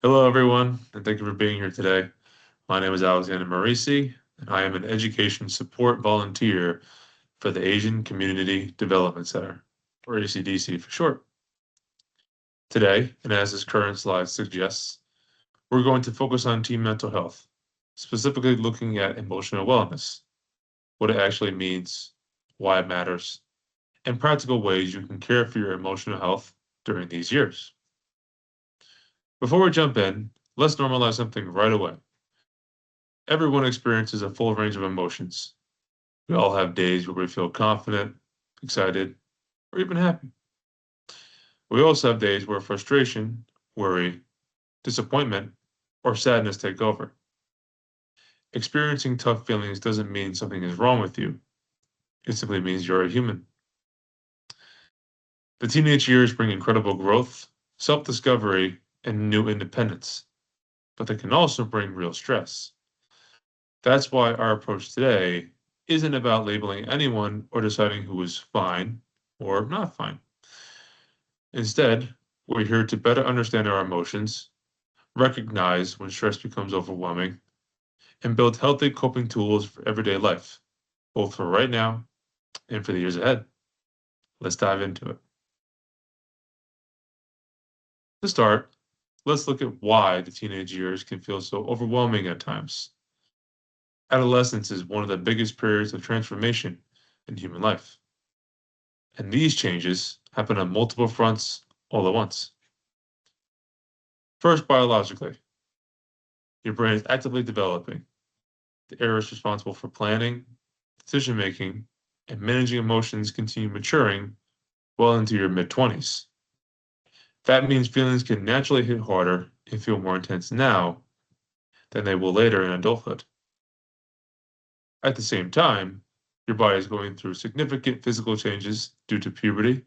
Hello, everyone, and thank you for being here today. My name is Alexander Marisi, and I am an education support volunteer for the Asian Community Development Center, or ACDC for short. Today, and as this current slide suggests, we're going to focus on teen mental health, specifically looking at emotional wellness, what it actually means, why it matters, and practical ways you can care for your emotional health during these years. Before we jump in, let's normalize something right away. Everyone experiences a full range of emotions. We all have days where we feel confident, excited, or even happy. We also have days where frustration, worry, disappointment, or sadness take over. Experiencing tough feelings doesn't mean something is wrong with you. It simply means you're a human. The teenage years bring incredible growth, self-discovery, and new independence, but they can also bring real stress. That's why our approach today isn't about labeling anyone or deciding who is fine or not fine. Instead, we're here to better understand our emotions, recognize when stress becomes overwhelming, and build healthy coping tools for everyday life, both for right now and for the years ahead. Let's dive into it. To start, let's look at why the teenage years can feel so overwhelming at times. Adolescence is one of the biggest periods of transformation in human life, and these changes happen on multiple fronts all at once. First, biologically, your brain is actively developing. The areas responsible for planning, decision making, and managing emotions continue maturing well into your mid 20s. That means feelings can naturally hit harder and feel more intense now than they will later in adulthood. At the same time, your body is going through significant physical changes due to puberty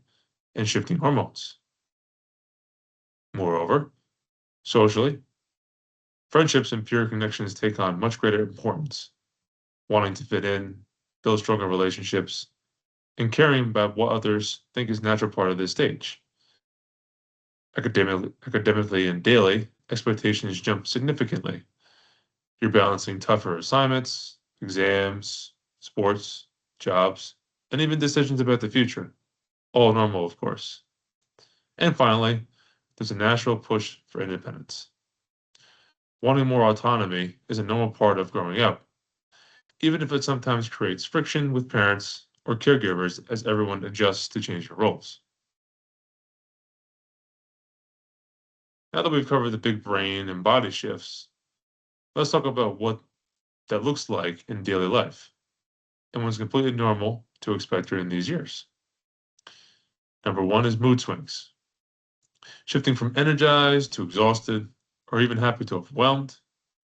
and shifting hormones. Moreover, socially, friendships and peer connections take on much greater importance. Wanting to fit in, build stronger relationships, and caring about what others think is a natural part of this stage. Academically and daily, expectations jump significantly. You're balancing tougher assignments, exams, sports, jobs, and even decisions about the future. All normal, of course. And finally, there's a natural push for independence. Wanting more autonomy is a normal part of growing up, even if it sometimes creates friction with parents or caregivers as everyone adjusts to changing roles. Now that we've covered the big brain and body shifts, let's talk about what that looks like in daily life and what's completely normal to expect during these years. Number one is mood swings. Shifting from energized to exhausted or even happy to overwhelmed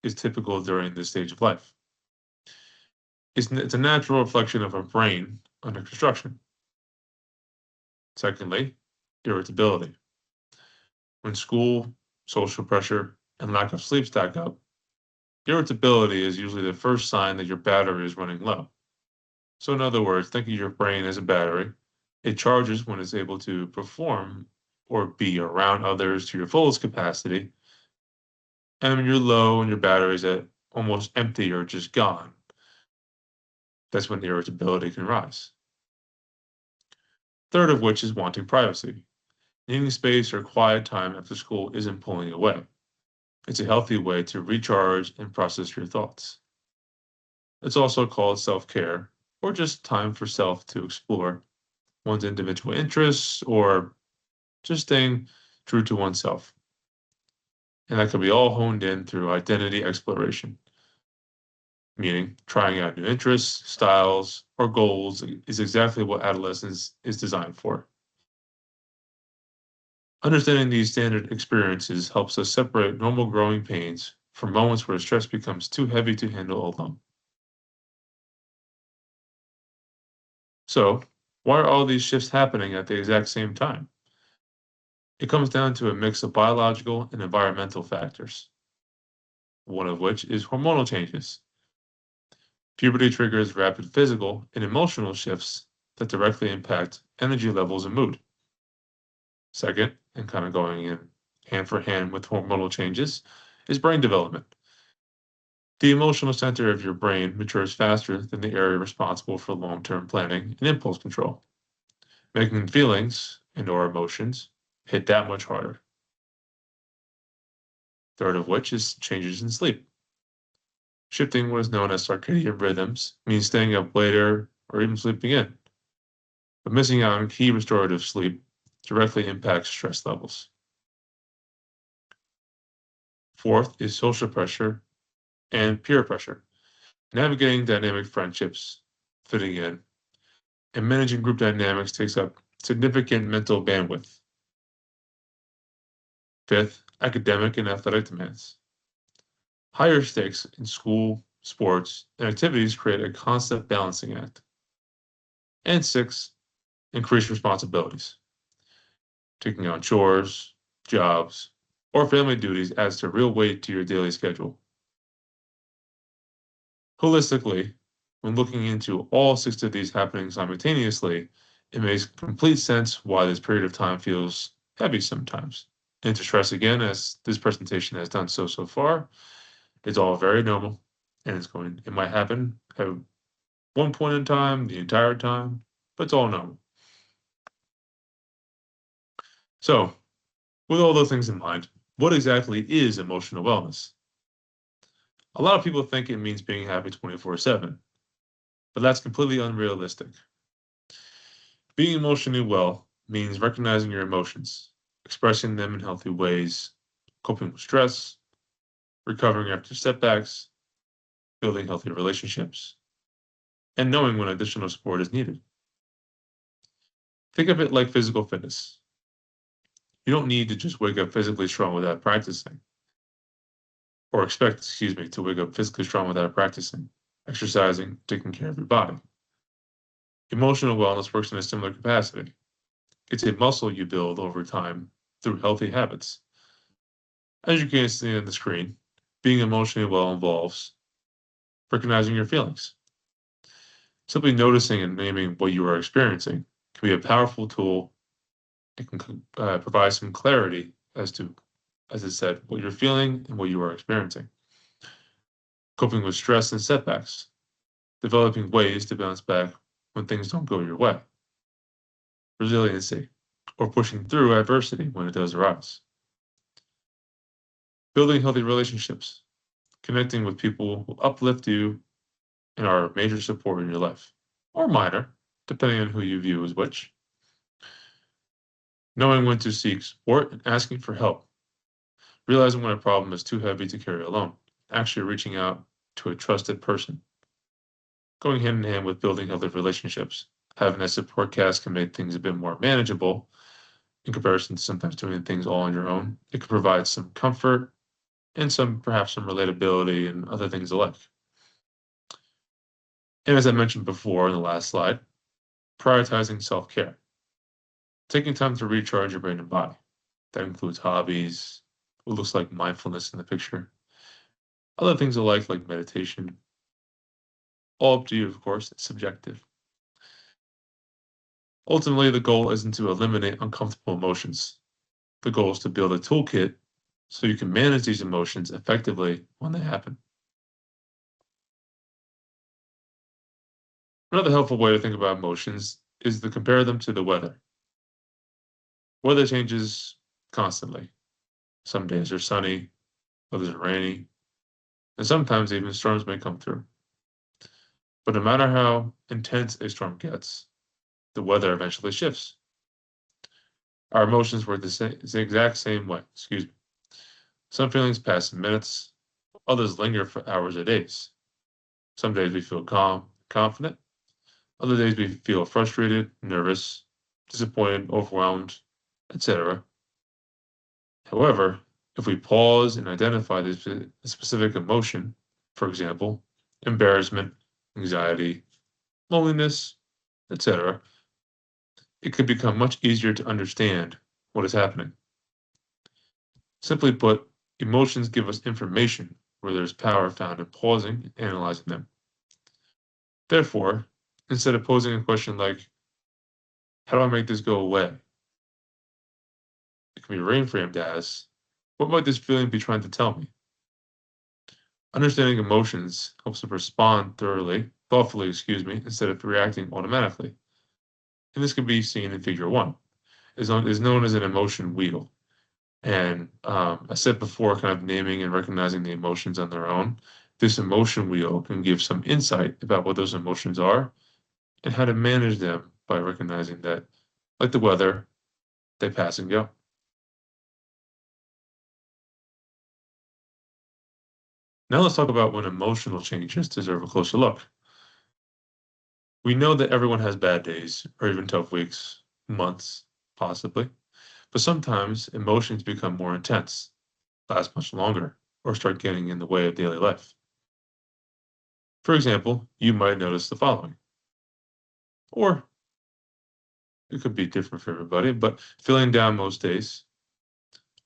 is typical during this stage of life. It's a natural reflection of our brain under construction. Secondly, irritability. When school, social pressure, and lack of sleep stack up, irritability is usually the first sign that your battery is running low. So, in other words, think of your brain as a battery. It charges when it's able to perform or be around others to your fullest capacity. And when you're low and your battery is at almost empty or just gone, that's when irritability can rise. Third of which is wanting privacy. Needing space or quiet time after school isn't pulling away. It's a healthy way to recharge and process your thoughts. It's also called self care or just time for self to explore one's individual interests or just staying true to oneself. And that can be all honed in through identity exploration, meaning trying out new interests, styles, or goals is exactly what adolescence is designed for. Understanding these standard experiences helps us separate normal growing pains from moments where stress becomes too heavy to handle alone. So, why are all these shifts happening at the exact same time? It comes down to a mix of biological and environmental factors, one of which is hormonal changes. Puberty triggers rapid physical and emotional shifts that directly impact energy levels and mood. Second, and kind of going in hand for hand with hormonal changes, is brain development. The emotional center of your brain matures faster than the area responsible for long-term planning and impulse control, making feelings and/or emotions hit that much harder. Third of which is changes in sleep. Shifting what is known as circadian rhythms means staying up later or even sleeping in, but missing out on key restorative sleep directly impacts stress levels. Fourth is social pressure and peer pressure. Navigating dynamic friendships, fitting in, and managing group dynamics takes up significant mental bandwidth. Fifth, academic and athletic demands. Higher stakes in school, sports, and activities create a constant balancing act. And sixth, increased responsibilities. Taking on chores, jobs, or family duties adds to real weight to your daily schedule. Holistically, when looking into all six of these happening simultaneously, it makes complete sense why this period of time feels heavy sometimes. And to stress again, as this presentation has done so far, it's all very normal and it might happen at one point in time, the entire time, but it's all normal. So, with all those things in mind, what exactly is emotional wellness? A lot of people think it means being happy 24/7, but that's completely unrealistic. Being emotionally well means recognizing your emotions, expressing them in healthy ways, coping with stress, recovering after setbacks, building healthy relationships, and knowing when additional support is needed. Think of it like physical fitness. You don't need to just wake up physically strong without practicing, or expect, to wake up physically strong without practicing, exercising, taking care of your body. Emotional wellness works in a similar capacity. It's a muscle you build over time through healthy habits. As you can see on the screen, being emotionally well involves recognizing your feelings. Simply noticing and naming what you are experiencing can be a powerful tool. It can provide some clarity as to, as I said, what you're feeling and what you are experiencing. Coping with stress and setbacks, developing ways to bounce back when things don't go your way. Resiliency, or pushing through adversity when it does arise. Building healthy relationships, connecting with people who uplift you and are a major support in your life, or minor, depending on who you view as which. Knowing when to seek support and asking for help. Realizing when a problem is too heavy to carry alone. Actually reaching out to a trusted person. Going hand in hand with building healthy relationships. Having a support cast can make things a bit more manageable in comparison to sometimes doing things all on your own. It can provide some comfort and perhaps some relatability and other things alike. And as I mentioned before in the last slide, prioritizing self-care. Taking time to recharge your brain and body. That includes hobbies, what looks like mindfulness in the picture, other things alike like meditation. All up to you, of course, it's subjective. Ultimately, the goal isn't to eliminate uncomfortable emotions. The goal is to build a toolkit so you can manage these emotions effectively when they happen. Another helpful way to think about emotions is to compare them to the weather. Weather changes constantly. Some days are sunny, others are rainy, and sometimes even storms may come through. But no matter how intense a storm gets, the weather eventually shifts. Our emotions work the exact same way. Excuse me. Some feelings pass in minutes, others linger for hours or days. Some days we feel calm, confident. Other days we feel frustrated, nervous, disappointed, overwhelmed, etc. However, if we pause and identify the specific emotion, for example, embarrassment, anxiety, loneliness, etc., it could become much easier to understand what is happening. Simply put, emotions give us information where there's power found in pausing and analyzing them. Therefore, instead of posing a question like, how do I make this go away? It can be reframed as, What might this feeling be trying to tell me? Understanding emotions helps us respond thoughtfully, instead of reacting automatically. And this can be seen in Figure 1. Is known as an emotion wheel. And I said before, kind of naming and recognizing the emotions on their own. This emotion wheel can give some insight about what those emotions are and how to manage them by recognizing that, like the weather, they pass and go. Now let's talk about when emotional changes deserve a closer look. We know that everyone has bad days or even tough weeks, months, possibly, but sometimes emotions become more intense, last much longer, or start getting in the way of daily life. For example, you might notice the following, or it could be different for everybody, but feeling down most days,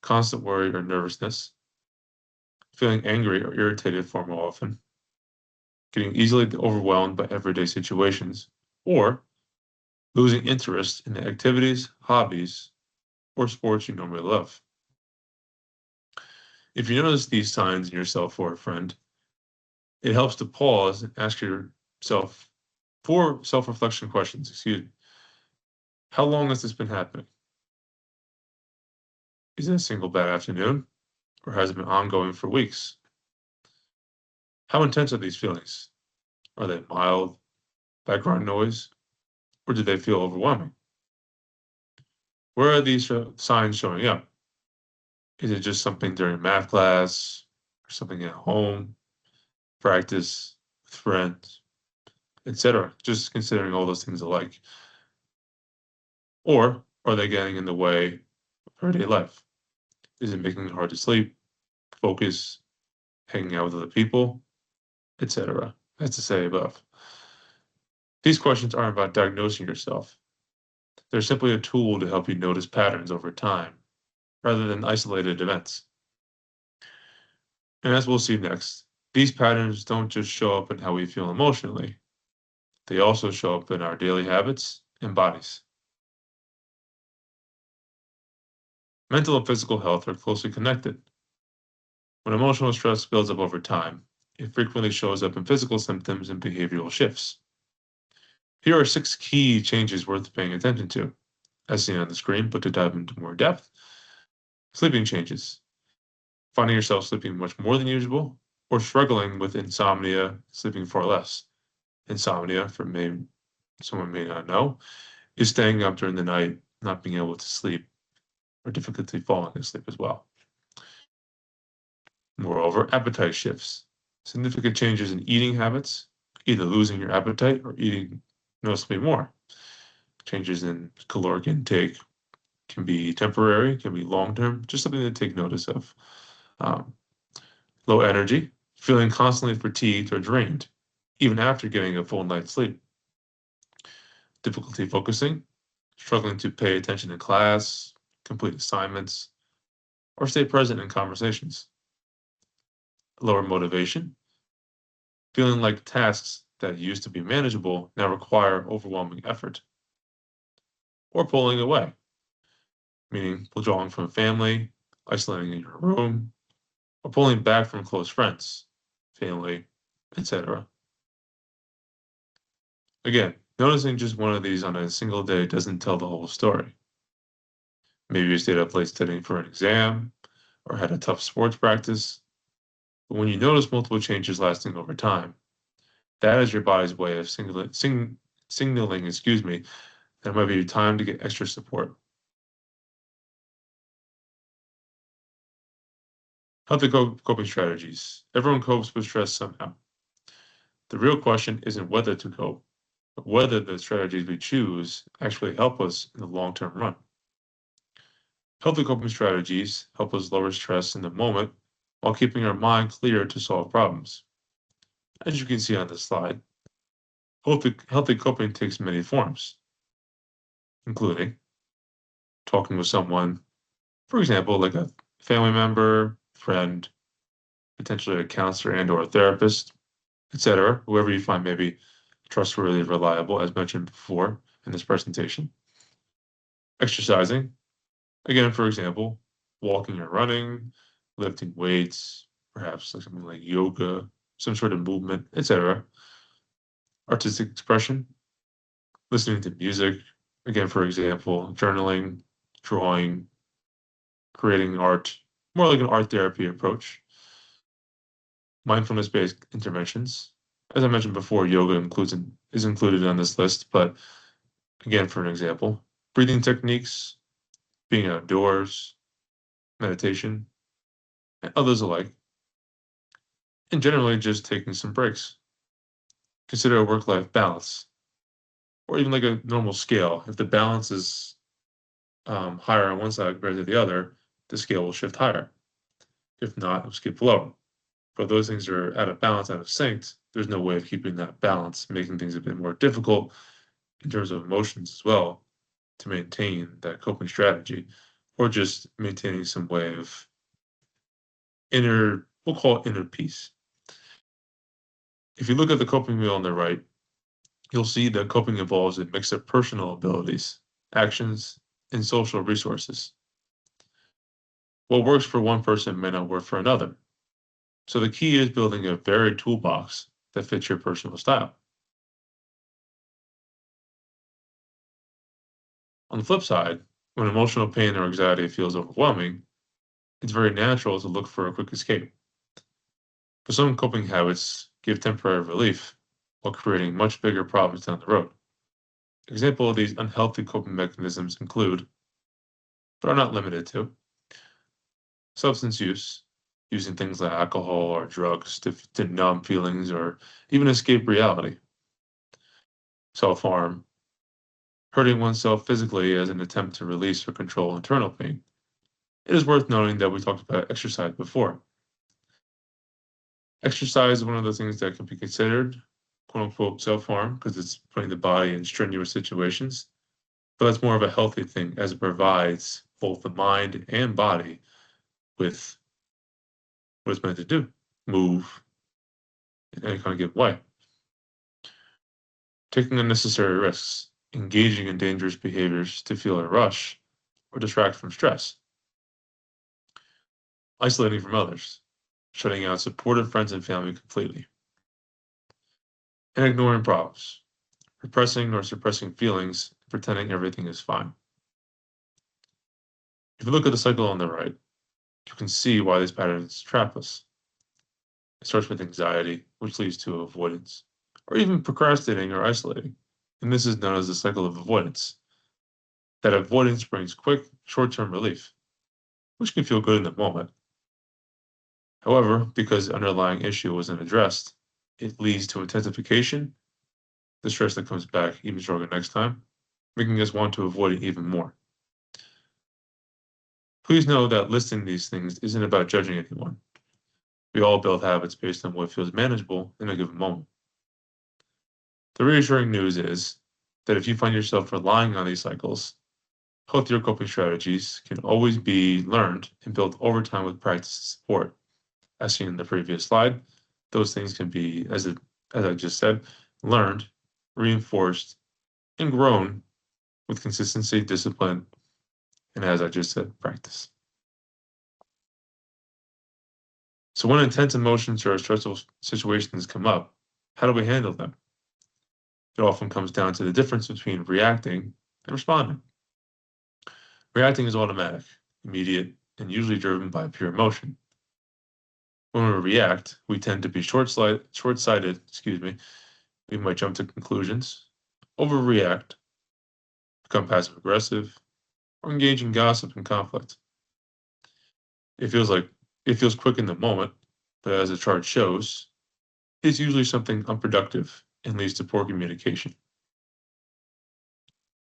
constant worry or nervousness, feeling angry or irritated far more often, getting easily overwhelmed by everyday situations, or losing interest in the activities, hobbies, or sports you normally love. If you notice these signs in yourself or a friend, it helps to pause and ask yourself four self-reflection questions. Excuse me. How long has this been happening? Is it a single bad afternoon, or has it been ongoing for weeks? How intense are these feelings? Are they mild, background noise, or do they feel overwhelming? Where are these signs showing up? Is it just something during math class, or something at home, practice, with friends, etc.? Just considering all those things alike. Or are they getting in the way of everyday life? Is it making it hard to sleep, focus, hanging out with other people, etc.? As to say above. These questions aren't about diagnosing yourself. They're simply a tool to help you notice patterns over time, rather than isolated events. And as we'll see next, these patterns don't just show up in how we feel emotionally, they also show up in our daily habits and bodies. Mental and physical health are closely connected. When emotional stress builds up over time, it frequently shows up in physical symptoms and behavioral shifts. Here are 6 key changes worth paying attention to, as seen on the screen, but to dive into more depth. Sleeping changes. Finding yourself sleeping much more than usual, or struggling with insomnia, sleeping far less. Insomnia, someone may not know, is staying up during the night, not being able to sleep, or difficulty falling asleep as well. Moreover, appetite shifts. Significant changes in eating habits, either losing your appetite or eating noticeably more. Changes in caloric intake can be temporary, can be long term, just something to take notice of. Um, Low energy, feeling constantly fatigued or drained, even after getting a full night's sleep. Difficulty focusing, struggling to pay attention in class, complete assignments, or stay present in conversations. Lower motivation, feeling like tasks that used to be manageable now require overwhelming effort. Or pulling away, meaning withdrawing from family, isolating in your room, or pulling back from close friends, family, etc. Again, noticing just one of these on a single day doesn't tell the whole story. Maybe you stayed up late studying for an exam or had a tough sports practice. But when you notice multiple changes lasting over time, that is your body's way of signaling, that it might be time to get extra support. Healthy coping strategies. Everyone copes with stress somehow. The real question isn't whether to cope, but whether the strategies we choose actually help us in the long-term run. Healthy coping strategies help us lower stress in the moment while keeping our mind clear to solve problems. As you can see on this slide, healthy coping takes many forms, including talking with someone, for example, like a family member, friend, potentially a counselor and or a therapist, etc., whoever you find maybe trustworthy and reliable, as mentioned before in this presentation. Exercising, again, for example, walking or running, lifting weights, perhaps like something like yoga, some sort of movement, etc. Artistic expression, listening to music, again, for example, journaling, drawing, creating art, more like an art therapy approach. Mindfulness-based interventions. As I mentioned before, yoga is included on this list, but again, for an example, breathing techniques, being outdoors, meditation, and others alike, and generally just taking some breaks. Consider a work-life balance, or even like a normal scale. If the balance is higher on one side compared to the other, the scale will shift higher. If not, it'll skip lower. But those things are out of balance, out of sync. There's no way of keeping that balance, making things a bit more difficult in terms of emotions as well to maintain that coping strategy, or just maintaining some way of we'll call it inner peace. If you look at the coping wheel on the right, you'll see that coping involves a mix of personal abilities, actions, and social resources. What works for one person may not work for another. So the key is building a varied toolbox that fits your personal style. On the flip side, when emotional pain or anxiety feels overwhelming, it's very natural to look for a quick escape. But some coping habits give temporary relief while creating much bigger problems down the road. Example of these unhealthy coping mechanisms include, but are not limited to, substance use, using things like alcohol or drugs to numb feelings or even escape reality, self-harm, hurting oneself physically as an attempt to release or control internal pain. It is worth noting that we talked about exercise before. Exercise is one of the things that can be considered quote unquote self-harm because it's putting the body in strenuous situations, but that's more of a healthy thing as it provides both the mind and body with what it's meant to do, move in any kind of given way. Taking unnecessary risks, engaging in dangerous behaviors to feel a rush or distract from stress, isolating from others, shutting out supportive friends and family completely, and ignoring problems, repressing or suppressing feelings, pretending everything is fine. If you look at the cycle on the right, you can see why these patterns trap us. It starts with anxiety, which leads to avoidance, or even procrastinating or isolating. And this is known as the cycle of avoidance. That avoidance brings quick, short-term relief, which can feel good in the moment. However, because the underlying issue wasn't addressed, it leads to intensification, the stress that comes back even stronger next time, making us want to avoid it even more. Please know that listing these things isn't about judging anyone. We all build habits based on what feels manageable in a given moment. The reassuring news is that if you find yourself relying on these cycles, healthier coping strategies can always be learned and built over time with practice and support. As seen in the previous slide, those things can be, as I just said, learned, reinforced, and grown with consistency, discipline, and as I just said, practice. So when intense emotions or stressful situations come up, how do we handle them? It often comes down to the difference between reacting and responding. Reacting is automatic, immediate, and usually driven by pure emotion. When we react, we tend to be short-sighted, we might jump to conclusions, overreact, become passive-aggressive, or engage in gossip and conflict. It feels like it feels quick in the moment, but as the chart shows, it's usually something unproductive and leads to poor communication,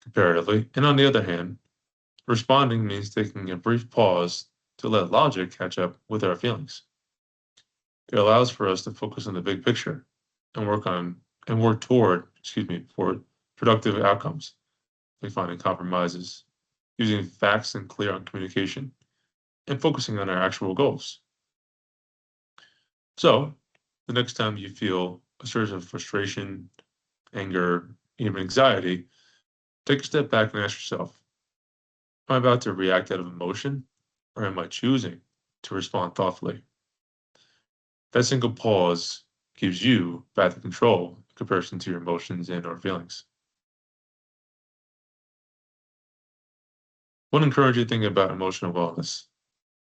comparatively. And on the other hand, responding means taking a brief pause to let logic catch up with our feelings. It allows for us to focus on the big picture and work toward, for productive outcomes, like finding compromises, using facts and clear on communication, and focusing on our actual goals. So, the next time you feel a surge of frustration, anger, even anxiety, take a step back and ask yourself, am I about to react out of emotion or am I choosing to respond thoughtfully? That single pause gives you back the control in comparison to your emotions and or feelings. One encouraging thing about emotional wellness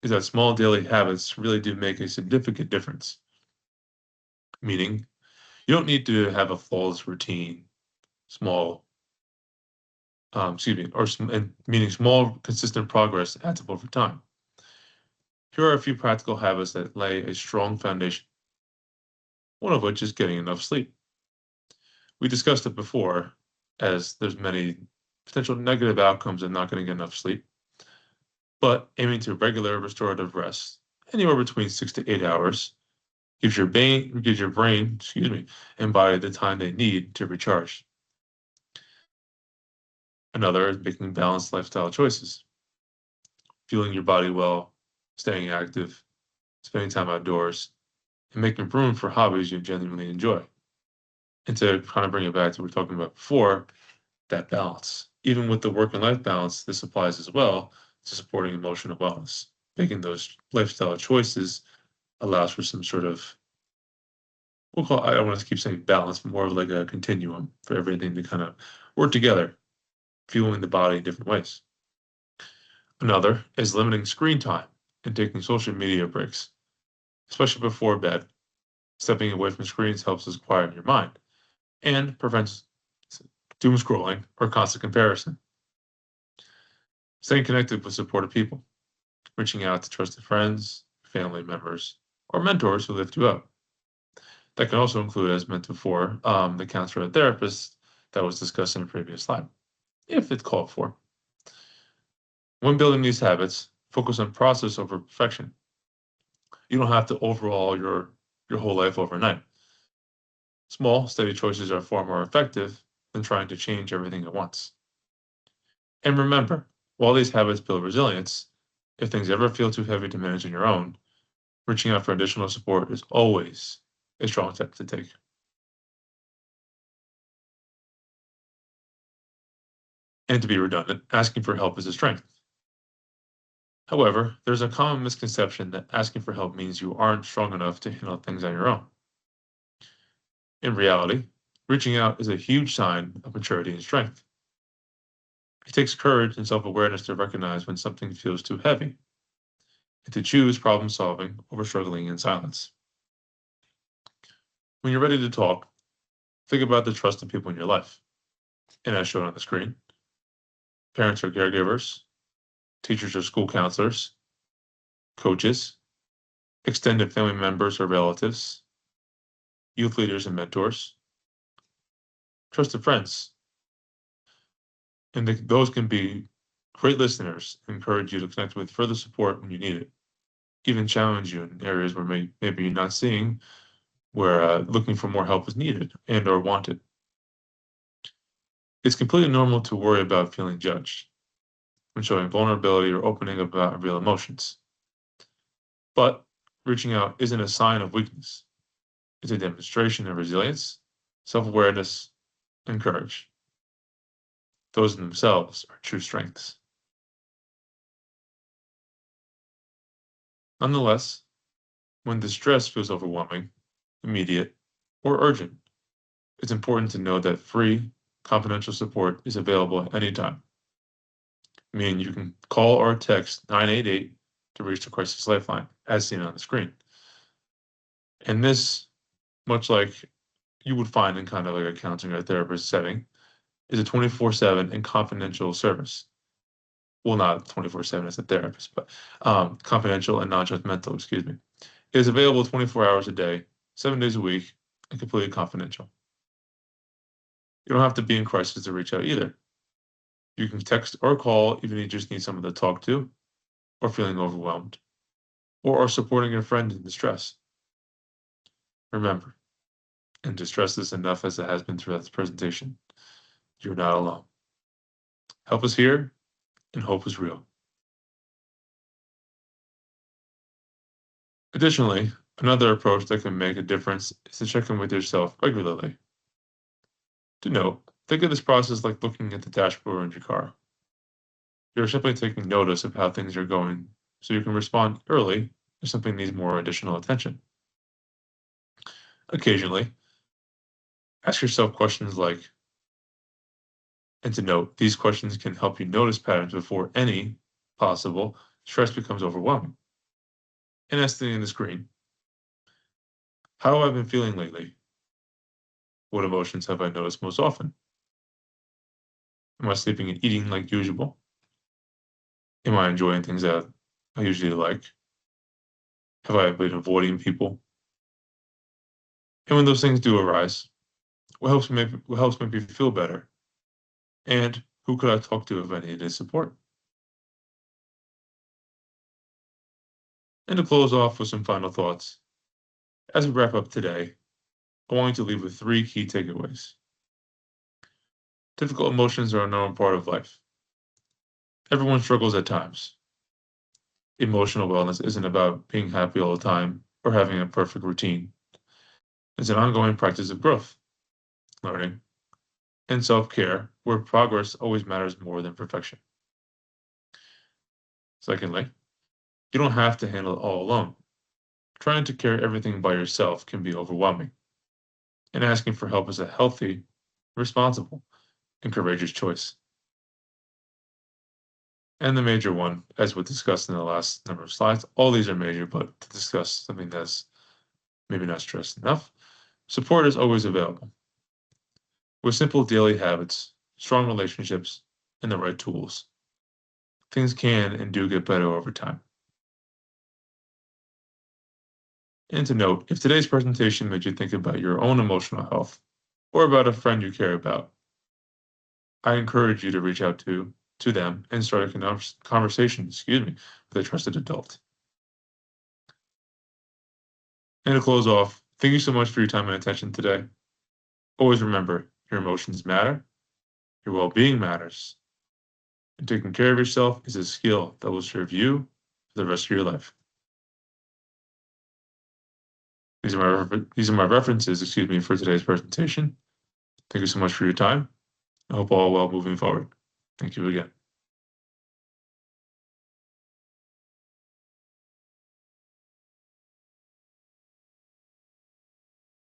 is that small daily habits really do make a significant difference. Meaning, you don't need to have a flawless routine, small, and meaning small, consistent progress adds up over time. Here are a few practical habits that lay a strong foundation, one of which is getting enough sleep. We discussed it before, as there's many potential negative outcomes of not getting enough sleep, but aiming to regular restorative rest, anywhere between 6 to 8 hours, gives your brain, and body the time they need to recharge. Another is making balanced lifestyle choices, fueling your body well, staying active, spending time outdoors, and making room for hobbies you genuinely enjoy. And to kind of bring it back to what we were talking about before, that balance. Even with the work and life balance, this applies as well to supporting emotional wellness. Making those lifestyle choices allows for some sort of, I don't want to keep saying balance, but more of like a continuum for everything to kind of work together, fueling the body in different ways. Another is limiting screen time and taking social media breaks, especially before bed. Stepping away from screens helps us quiet your mind and prevents doom scrolling or constant comparison. Staying connected with supportive people, reaching out to trusted friends, family members, or mentors who lift you up. That can also include, as mentioned before, the counselor and therapist that was discussed in a previous slide, if it's called for. When building these habits, focus on process over perfection. You don't have to overhaul your whole life overnight. Small, steady choices are far more effective than trying to change everything at once. And remember, while these habits build resilience, if things ever feel too heavy to manage on your own, reaching out for additional support is always a strong step to take. And to be redundant, asking for help is a strength. However, there's a common misconception that asking for help means you aren't strong enough to handle things on your own. In reality, reaching out is a huge sign of maturity and strength. It takes courage and self awareness to recognize when something feels too heavy and to choose problem solving over struggling in silence. When you're ready to talk, think about the trusted people in your life. And as shown on the screen, parents or caregivers, teachers or school counselors, coaches, extended family members or relatives, youth leaders and mentors, trusted friends. And those can be great listeners, encourage you to connect with further support when you need it, even challenge you in areas where maybe you're not seeing where looking for more help is needed and or wanted. It's completely normal to worry about feeling judged when showing vulnerability or opening up about real emotions. But reaching out isn't a sign of weakness. It's a demonstration of resilience, self-awareness, and courage. Those in themselves are true strengths. Nonetheless, when distress feels overwhelming, immediate, or urgent, it's important to know that free, confidential support is available at any time. Meaning you can call or text 988 to reach the crisis lifeline, as seen on the screen. And this, much like you would find in kind of like a counseling or therapist setting, is a 24/7 and confidential service. Well, not 24/7 as a therapist, but confidential and non-judgmental, excuse me. It is available 24 hours a day, 7 days a week, and completely confidential. You don't have to be in crisis to reach out either. You can text or call even if you just need someone to talk to, or feeling overwhelmed, or are supporting a friend in distress. Remember, and distress is enough as it has been throughout this presentation. You're not alone. Help is here, and hope is real. Additionally, another approach that can make a difference is to check in with yourself regularly. To note, think of this process like looking at the dashboard in your car. You're simply taking notice of how things are going so you can respond early if something needs more additional attention. Occasionally, ask yourself questions like, and to note, these questions can help you notice patterns before any possible stress becomes overwhelming. And nesting in the screen, how have I been feeling lately? What emotions have I noticed most often? Am I sleeping and eating like usual? Am I enjoying things that I usually like? Have I been avoiding people? And when those things do arise, what helps make me feel better? And who could I talk to if I needed support? And to close off with some final thoughts, as we wrap up today, I want you to leave with three key takeaways. Difficult emotions are a normal part of life. Everyone struggles at times. Emotional wellness isn't about being happy all the time or having a perfect routine. It's an ongoing practice of growth, learning, and self care where progress always matters more than perfection. Secondly, you don't have to handle it all alone. Trying to carry everything by yourself can be overwhelming, and asking for help is a healthy, responsible, and courageous choice. And the major one, as we discussed in the last number of slides, all these are major, but to discuss something that's maybe not stressed enough, support is always available. With simple daily habits, strong relationships, and the right tools, things can and do get better over time. And to note, if today's presentation made you think about your own emotional health or about a friend you care about, I encourage you to reach out to them and start a conversation, with a trusted adult. And to close off, thank you so much for your time and attention today. Always remember, your emotions matter, your well-being matters, and taking care of yourself is a skill that will serve you for the rest of your life. These are my references, for today's presentation. Thank you so much for your time. I hope all well moving forward. Thank you again.